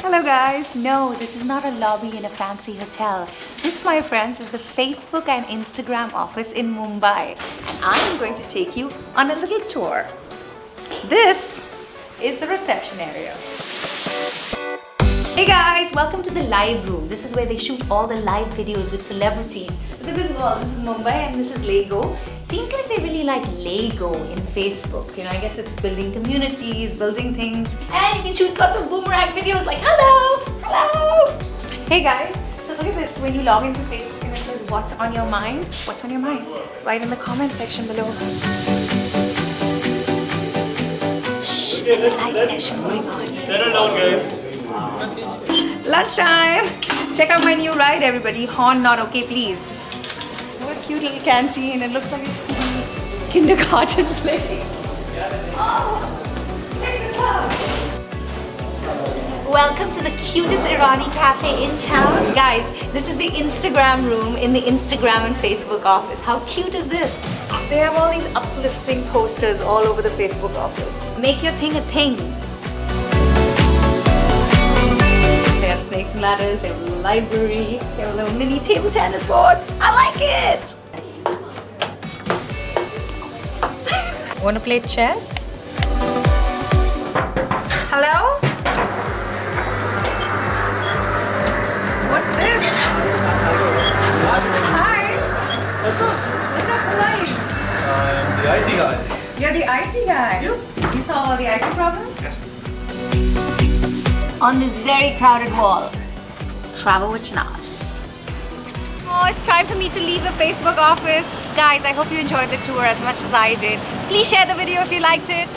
Hello guys! No, this is not a lobby in a fancy hotel. This, my friends, is the Facebook and Instagram office in Mumbai. And I am going to take you on a little tour. This is the reception area. Hey guys, welcome to the live room. This is where they shoot all the live videos with celebrities. Look at this wall. This is Mumbai and this is Lego. Seems like they really like Lego in Facebook. You know, I guess it's building communities, building things. And you can shoot lots of boomerang videos like hello, hello. Hey guys, so look at this. When you log into Facebook and it says what's on your mind? What's on your mind? Write in the comment section below. Shh, there's a live session going on. Settle down, guys. Lunchtime! Check out my new ride, everybody. Horn not okay, please. What a cute little canteen. It looks like a kindergarten place. Oh, check this out. Welcome to the cutest Irani cafe in town. Guys, this is the Instagram room in the Instagram and Facebook office. How cute is this? They have all these uplifting posters all over the Facebook office. Make your thing a thing. They have snakes and ladders, they have a little library, they have a little mini table tennis board. I like it! Wanna play chess? Hello? What's this? Hi! What's up? What's up, Kaushik? I'm the IT guy. You're the IT guy? You solve all the IT problems? Yes. On this very crowded wall, travel with Shenaz. Oh, it's time for me to leave the Facebook office. Guys, I hope you enjoyed the tour as much as I did. Please share the video if you liked it.